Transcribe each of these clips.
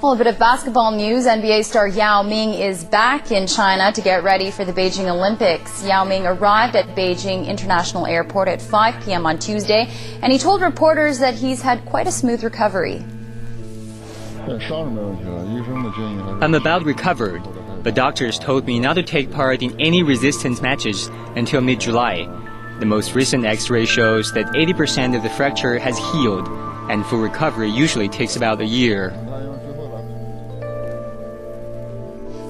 Well, a bit of basketball news. NBA star Yao Ming is back in China to get ready for the Beijing Olympics. Yao Ming arrived at Beijing International Airport at 5 p.m. on Tuesday, and he told reporters that he's had quite a smooth recovery. I'm about recovered, but doctors told me not to take part in any resistance matches until mid-July. The most recent X-ray shows that 80% of the fracture has healed, and full recovery usually takes about a year.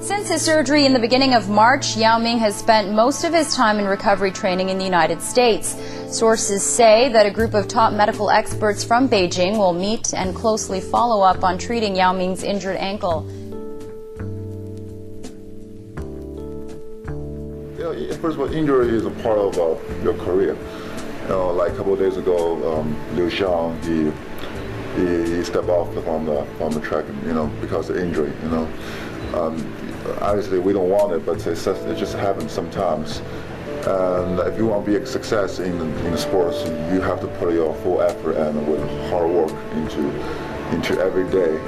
Since his surgery in the beginning of March, Yao Ming has spent most of his time in recovery training in the United States. Sources say that a group of top medical experts from Beijing will meet and closely follow up on treating Yao Ming's injured ankle. First of all, injury is a part of your career. Like a couple of days ago, Liu Xiang, he stepped off from the track, because of injury. Obviously, we don't want it, but it just happens sometimes. And if you want to be a success in the sports, you have to put your full effort and with hard work into every day.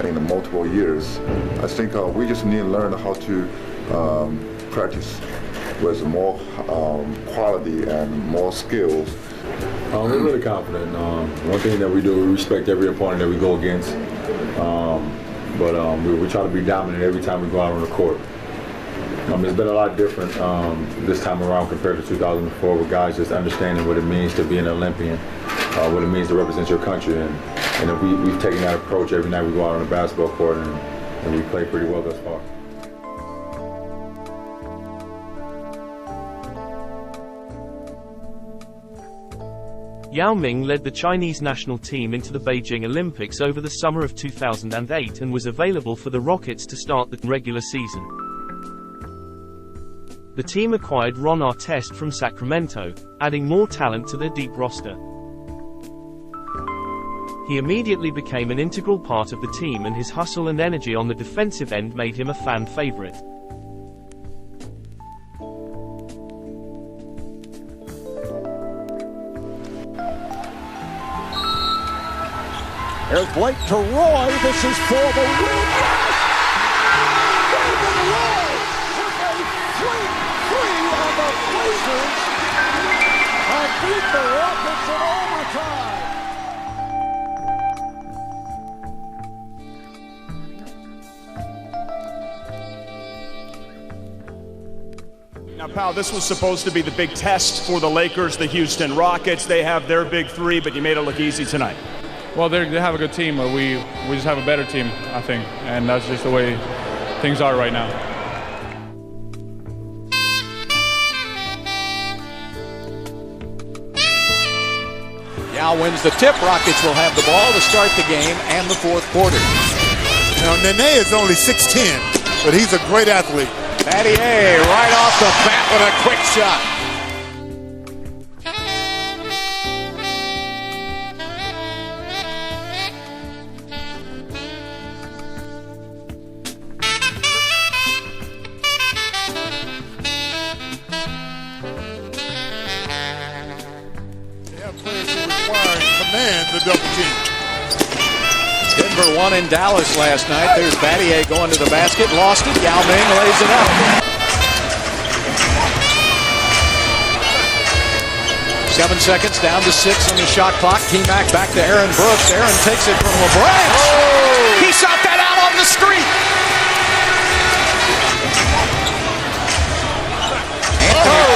In multiple years, I think we just need to learn how to practice with more quality and more skills. We're really confident. One thing that we do, we respect every opponent that we go against. But we try to be dominant every time we go out on the court. It's been a lot different this time around compared to 2004, with guys just understanding what it means to be an Olympian, what it means to represent your country. And we've taken that approach every night we go out on the basketball court, and we play pretty well thus far. Yao Ming led the Chinese national team into the Beijing Olympics over the summer of 2008 and was available for the Rockets to start the regular season. The team acquired Ron Artest from Sacramento, adding more talent to their deep roster. He immediately became an integral part of the team, and his hustle and energy on the defensive end made him a fan favorite. There's Blake to Roy. This is for the win. David Roy with a sweet three on the Blazers and beat the Rockets in overtime. Now, Pal, this was supposed to be the big test for the Lakers, the Houston Rockets. They have their big three, but you made it look easy tonight. Well, they have a good team, but we just have a better team, I think, and that's just the way things are right now. Yao wins the tip. Rockets will have the ball to start the game and the fourth quarter. Now, Nene is only 6'10", but he's a great athlete. Battier right off the bat with a quick shot. The double team. Denver won in Dallas last night. There's Battier going to the basket, lost it. Yao Ming lays it up. 7 seconds, down to 6 on the shot clock. T-Mac back to Aaron Brooks. Aaron takes it from LeBron. Oh! He shot that out on the street.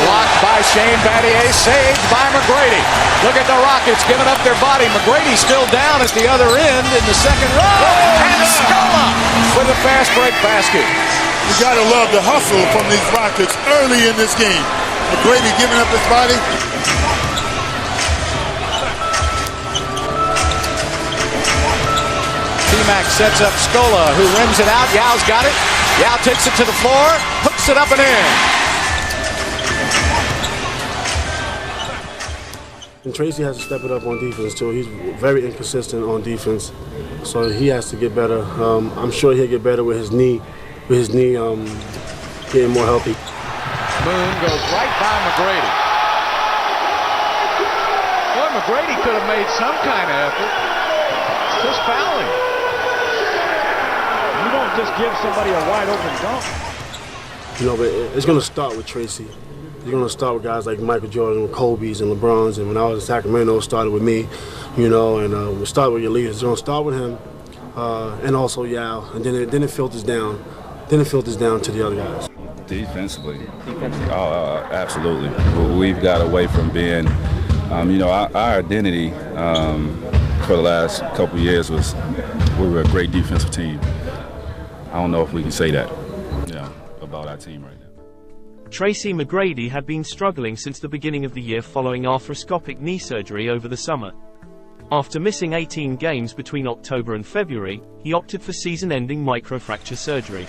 Blocked by Shane Battier, saved by McGrady. Look at the Rockets giving up their body. McGrady still down at the other end in the second row. And Scola with a fast break basket. You gotta love the hustle from these Rockets early in this game. McGrady giving up his body. T-Mac sets up Scola, who rims it out. Yao's got it. Yao takes it to the floor, hooks it up and in. And Tracy has to step it up on defense too. He's very inconsistent on defense, so he has to get better. I'm sure he'll get better with his knee getting more healthy. Moon goes right by McGrady. Boy, McGrady could have made some kind of effort. It's just fouling. just give somebody a wide open dunk. You know, but it's going to start with Tracy. It's going to start with guys like Michael Jordan, Kobe's, and LeBron's. And when I was in Sacramento, it started with me, you know, and we started with your leaders. It's going to start with him and also Yao. And then it filters down. Then it filters down to the other guys. Defensively, absolutely. We've got away from being, you know, our identity for the last couple of years was we were a great defensive team. I don't know if we can say that, about our team right now. Tracy McGrady had been struggling since the beginning of the year following arthroscopic knee surgery over the summer. After missing 18 games between October and February, he opted for season-ending microfracture surgery.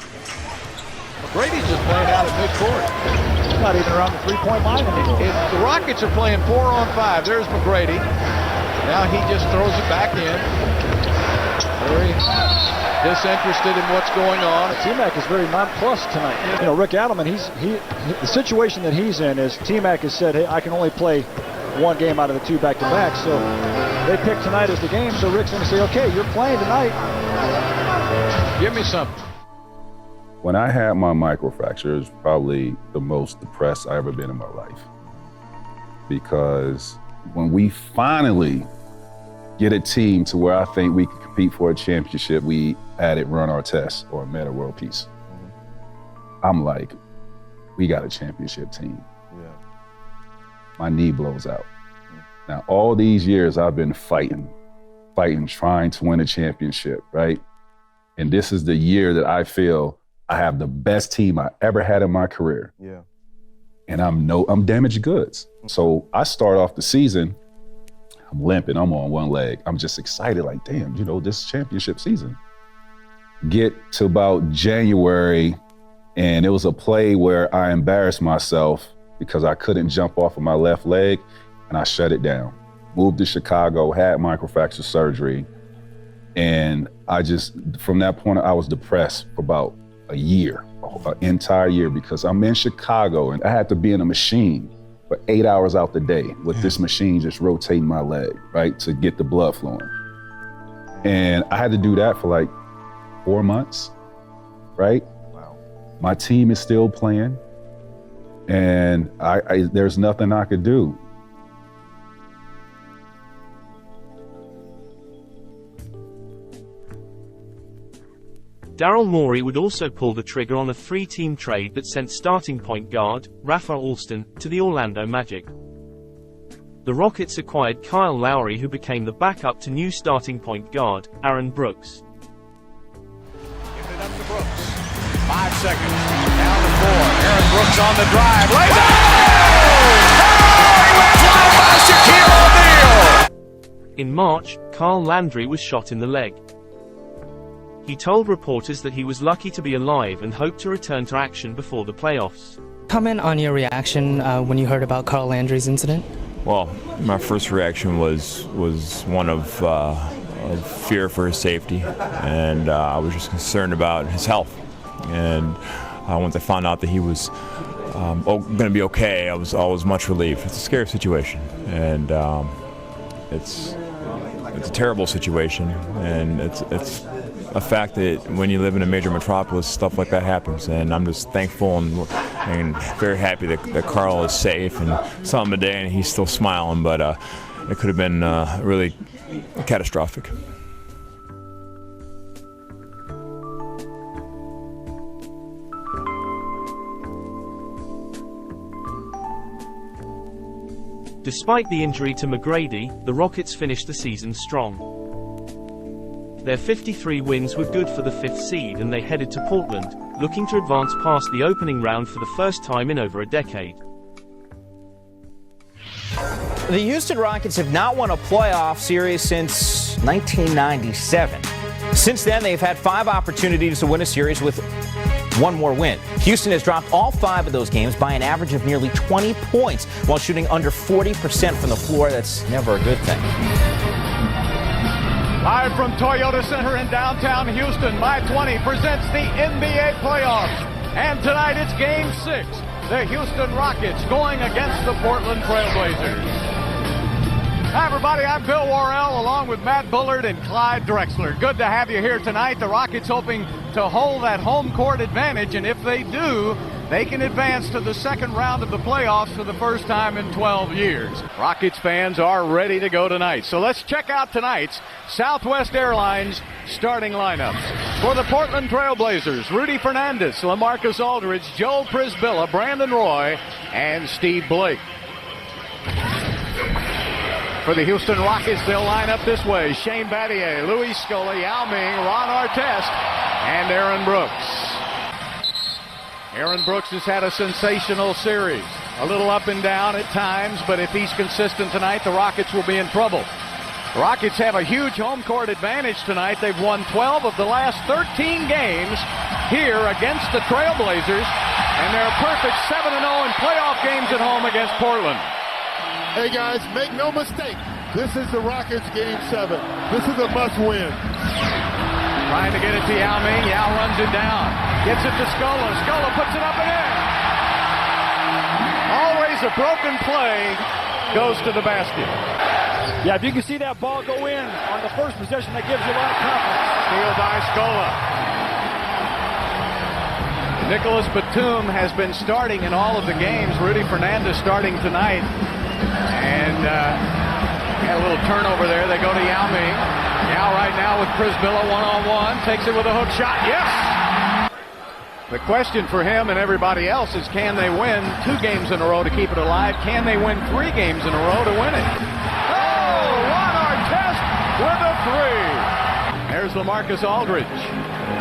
McGrady's just playing out at midcourt. He's not even around the three-point line anymore. The Rockets are playing 4-on-5. There's McGrady. Now he just throws it back in. Very disinterested in what's going on. T-Mac is very nonplussed tonight. You know, Rick Adelman, the situation that he's in is T-Mac has said, hey, I can only play one game out of the two back-to-back. So they picked tonight as the game, so Rick's going to say, okay, you're playing tonight. Give me something. When I had my microfracture, it was probably the most depressed I've ever been in my life. Because when we finally get a team to where I think we can compete for a championship, we added Ron Artest or a Meta World Peace. I'm like, we got a championship team. Yeah. My knee blows out. Now, all these years I've been fighting, trying to win a championship, right? And this is the year that I feel I have the best team I ever had in my career. Yeah. And I'm damaged goods. So I start off the season, I'm limping, I'm on one leg. I'm just excited, like, damn, you know, this championship season. Get to about January, and it was a play where I embarrassed myself because I couldn't jump off of my left leg, and I shut it down. Moved to Chicago, had microfracture surgery, and from that point, I was depressed for about a year, an entire year, because I'm in Chicago, and I had to be in a machine for 8 hours out the day with this machine just rotating my leg, right, to get the blood flowing. And I had to do that for like 4 months, right? Wow. My team is still playing, and there's nothing I could do. Daryl Morey would also pull the trigger on a 3-team trade that sent starting point guard Rafa Alston to the Orlando Magic. The Rockets acquired Kyle Lowry, who became the backup to new starting point guard Aaron Brooks. Give it up to Brooks. 5 seconds. Down to 4. Aaron Brooks on the drive. Lays it! Oh! He went flying by Shaquille O'Neal! In March, Carl Landry was shot in the leg. He told reporters that he was lucky to be alive and hoped to return to action before the playoffs. Comment on your reaction when you heard about Carl Landry's incident? Well, my first reaction was one of fear for his safety, and I was just concerned about his health. And once I found out that he was going to be okay, I was much relieved. It's a scary situation, and it's a terrible situation, and it's a fact that when you live in a major metropolis, stuff like that happens. And I'm just thankful and very happy that Carl is safe and saw him today and he's still smiling, but it could have been really catastrophic. Despite the injury to McGrady, the Rockets finished the season strong. Their 53 wins were good for the 5th seed, and they headed to Portland, looking to advance past the opening round for the first time in over a decade. The Houston Rockets have not won a playoff series since 1997. Since then, they've had 5 opportunities to win a series with one more win. Houston has dropped all 5 of those games by an average of nearly 20 points while shooting under 40% from the floor. That's never a good thing. Live from Toyota Center in downtown Houston, My 20 presents the NBA playoffs. And tonight it's Game 6. The Houston Rockets going against the Portland Trailblazers. Hi, everybody. I'm Bill Worrell along with Matt Bullard and Clyde Drexler. Good to have you here tonight. The Rockets hoping to hold that home court advantage, and if they do, they can advance to the second round of the playoffs for the first time in 12 years. Rockets fans are ready to go tonight. So let's check out tonight's Southwest Airlines starting lineups. For the Portland Trailblazers, Rudy Fernandez, LaMarcus Aldridge, Joe Prisbilla, Brandon Roy, and Steve Blake. For the Houston Rockets, they'll line up this way. Shane Battier, Louis Scully, Yao Ming, Ron Artest, and Aaron Brooks. Aaron Brooks has had a sensational series. A little up and down at times, but if he's consistent tonight, the Rockets will be in trouble. The Rockets have a huge home court advantage tonight. They've won 12 of the last 13 games here against the Trailblazers, and they're a perfect 7-0 in playoff games at home against Portland. Hey guys, make no mistake, this is the Rockets Game 7. This is a must-win. Trying to get it to Yao Ming. Yao runs it down. Gets it to Scola. Scola puts it up and in. Always a broken play goes to the basket. Yeah, if you can see that ball go in on the first possession, that gives you a lot of confidence. Steal by Scola. Nicholas Batum has been starting in all of the games. Rudy Fernandez starting tonight. And got a little turnover there. They go to Yao Ming. Yao right now with Prisbilla one-on-one. Takes it with a hook shot. Yes! The question for him and everybody else is, can they win 2 games in a row to keep it alive? Can they win 3 games in a row to win it? Oh, Ron Artest with a 3. There's LaMarcus Aldridge.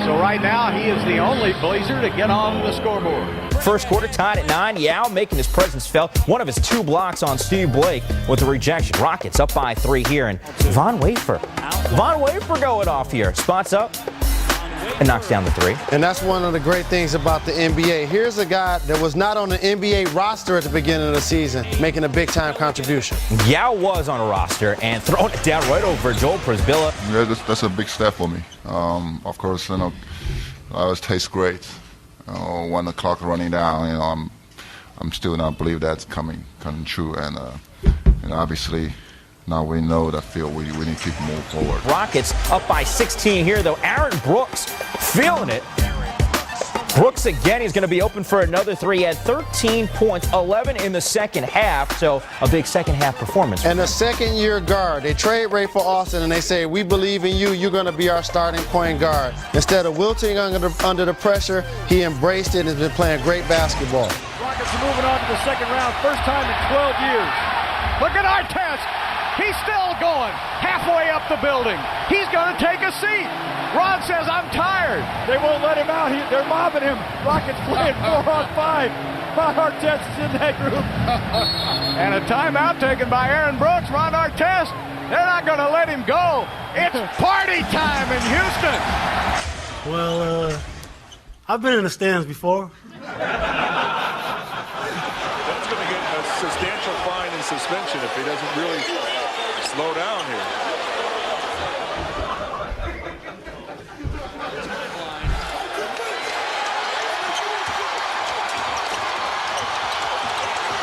So right now, he is the only Blazer to get on the scoreboard. First quarter tied at 9. Yao making his presence felt. One of his 2 blocks on Steve Blake with the rejection. Rockets up by 3 here. And Von Wafer going off here. Spots up and knocks down the 3. And that's one of the great things about the NBA. Here's a guy that was not on the NBA roster at the beginning of the season, making a big-time contribution. Yao was on a roster and throwing it down right over Joel Prisbilla. Yeah, that's a big step for me. Of course, it always tastes great. When the clock running down, I'm still not believe that's coming true. And obviously, now we know that field we need to keep moving forward. Rockets up by 16 here, though. Aaron Brooks feeling it. Brooks again, he's going to be open for another 3. He had 13 points, 11 in the second half, so a big second half performance. And a second-year guard. They trade Ray for Austin, and they say, we believe in you. You're going to be our starting point guard. Instead of wilting under the pressure, he embraced it and has been playing great basketball. Rockets are moving on to the second round, first time in 12 years. Look at Artest. He's still going halfway up the building. He's going to take a seat. Ron says, I'm tired. They won't let him out. They're mobbing him. Rockets playing 4-on-5. Ron Artest is in that group. And a timeout taken by Aaron Brooks. Ron Artest, they're not going to let him go. It's party time in Houston. Well, I've been in the stands before. That's going to get a substantial fine and suspension if he doesn't really slow down here.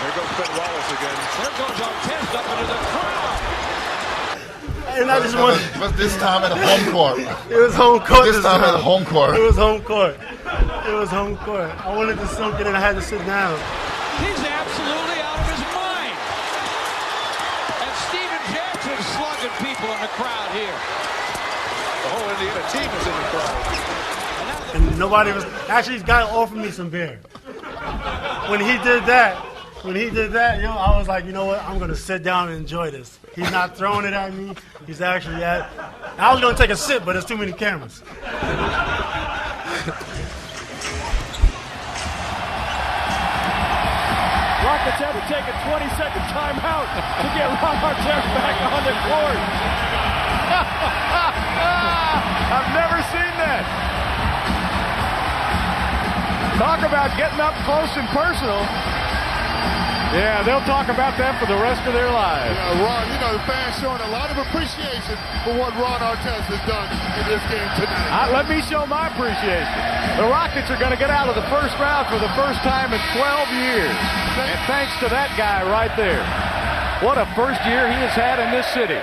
There goes Ben Wallace again. There goes Artest up into the crowd. And I just want. But this time at home court. It was home court. This time at home court. It was home court. It was home court. I wanted to soak it and I had to sit down. He's absolutely out of his mind. And Steven Jackson's slugging people in the crowd here. The whole Indiana team is in the crowd. And nobody was. Actually, this guy offered me some beer. When he did that, I was like, you know what? I'm going to sit down and enjoy this. He's not throwing it at me. He's actually at. I was going to take a sip, but there's too many cameras. Rockets had to take a 20-second timeout to get Ron Artest back on the court. I've never seen that. Talk about getting up close and personal. Yeah, they'll talk about that for the rest of their lives. Yeah, Ron, the fans showing a lot of appreciation for what Ron Artest has done in this game tonight. Let me show my appreciation. The Rockets are going to get out of the first round for the first time in 12 years. And thanks to that guy right there. What a first year he has had in this city.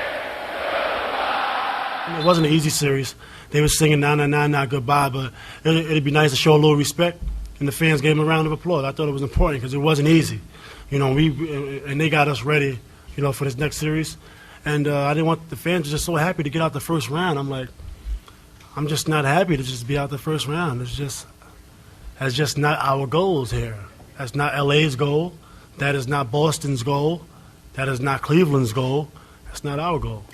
It wasn't an easy series. They were singing 999, not goodbye, but it'd be nice to show a little respect, and the fans gave them a round of applause. I thought it was important because it wasn't easy. And they got us ready, for this next series. And I didn't want the fans just so happy to get out the first round. I'm like, I'm just not happy to just be out the first round. That's just not our goals here. That's not LA's goal. That is not Boston's goal. That is not Cleveland's goal. That's not our goal.